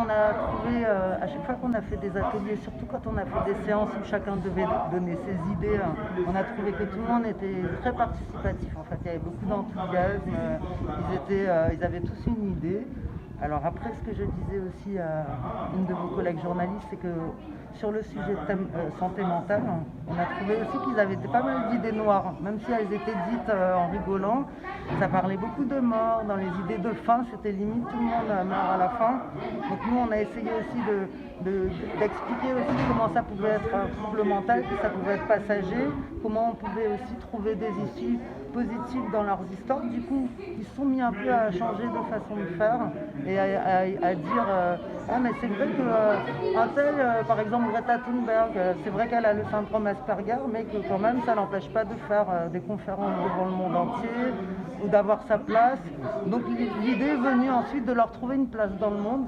On a trouvé, à chaque fois qu'on a fait des ateliers, surtout quand on a fait des séances où chacun devait donner ses idées, on a trouvé que tout le monde était très participatif. En fait, il y avait beaucoup d'enthousiasme, ils avaient tous une idée. Alors après, ce que je disais aussi à une de vos collègues journalistes, c'est que sur le sujet de santé mentale, on a trouvé aussi qu'ils avaient pas mal d'idées noires, même si elles étaient dites en rigolant. Ça parlait beaucoup de mort, dans les idées de fin, c'était limite tout le monde meurt à la fin. Donc nous, on a essayé aussi d'expliquer aussi comment ça pouvait être un trouble mental, que ça pouvait être passager, comment on pouvait aussi trouver des issues positives dans leurs histoires. Du coup, ils se sont mis un peu à changer de façon de faire et à dire ah mais c'est vrai que un tel, par exemple Greta Thunberg, c'est vrai qu'elle a le syndrome Asperger, mais que quand même ça l'empêche pas de faire des conférences devant le monde entier ou d'avoir sa place. Donc l'idée est venue ensuite de leur trouver une place dans le monde,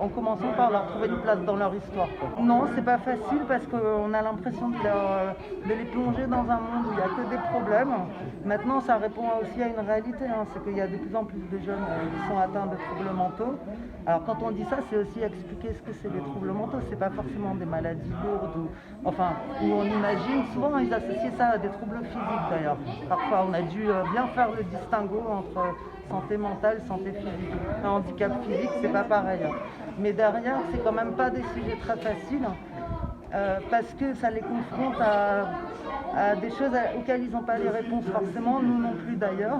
en commençant par leur trouver une place dans leur histoire. Non, c'est pas facile parce qu'on a l'impression de les plonger dans un monde où il n'y a que des problèmes. Maintenant, ça répond aussi à une réalité, c'est qu'il y a de plus en plus de jeunes qui sont atteints de troubles mentaux. Alors quand on dit ça, c'est aussi expliquer ce que c'est des troubles mentaux. C'est pas forcément des maladies lourdes où on imagine. Souvent, ils associent ça à des troubles physiques d'ailleurs. Parfois, on a dû bien faire le distinguo entre santé mentale, santé physique. Un handicap physique, c'est pas pareil. Mais derrière, c'est quand même pas des sujets très faciles. Parce que ça les confronte à des choses auxquelles ils n'ont pas les réponses forcément, nous non plus d'ailleurs,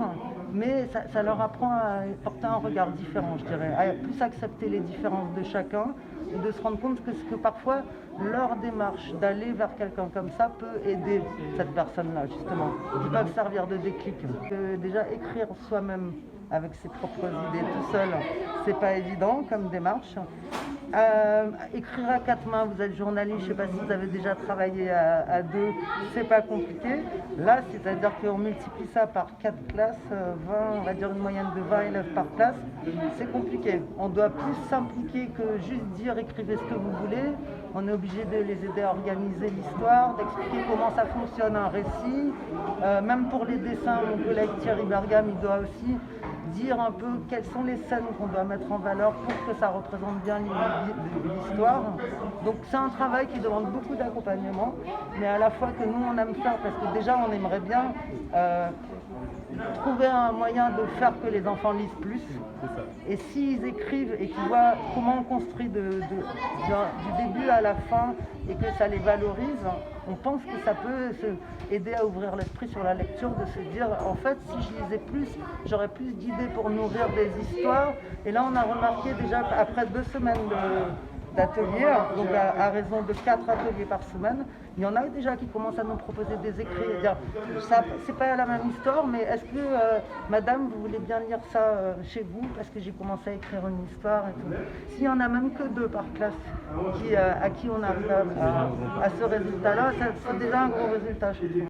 mais ça leur apprend à porter un regard différent, je dirais, à plus accepter les différences de chacun et de se rendre compte que parfois leur démarche d'aller vers quelqu'un comme ça peut aider cette personne-là justement, qui peuvent servir de déclic. Déjà écrire soi-même avec ses propres idées tout seul, c'est pas évident comme démarche. Écrire à quatre mains, vous êtes journaliste, je ne sais pas si vous avez déjà travaillé à deux, c'est pas compliqué. Là, c'est-à-dire qu'on multiplie ça par 4 classes, 20, on va dire une moyenne de 20 élèves par classe, c'est compliqué. On doit plus s'impliquer que juste dire écrivez ce que vous voulez. On est obligé de les aider à organiser l'histoire, d'expliquer comment ça fonctionne un récit. Même pour les dessins, mon collègue Thierry Bergam, il doit aussi dire un peu quelles sont les scènes qu'on doit mettre en valeur pour que ça représente bien l'histoire. Donc c'est un travail qui demande beaucoup d'accompagnement, mais à la fois que nous on aime faire, parce que déjà on aimerait bien trouver un moyen de faire que les enfants lisent plus. Et s'ils écrivent et qu'ils voient comment on construit du début à la fin et que ça les valorise, on pense que ça peut aider à ouvrir l'esprit sur la lecture, de se dire en fait si je lisais plus, j'aurais plus d'idées pour nourrir des histoires. Et là on a remarqué déjà après 2 semaines d'ateliers, donc à raison de 4 ateliers par semaine, il y en a déjà qui commencent à nous proposer des écrits et dire ça c'est pas la même histoire, mais est-ce que madame vous voulez bien lire ça chez vous parce que j'ai commencé à écrire une histoire et tout. S'il y en a même que 2 par classe à qui on arrive à ce résultat là, c'est déjà un gros résultat je trouve.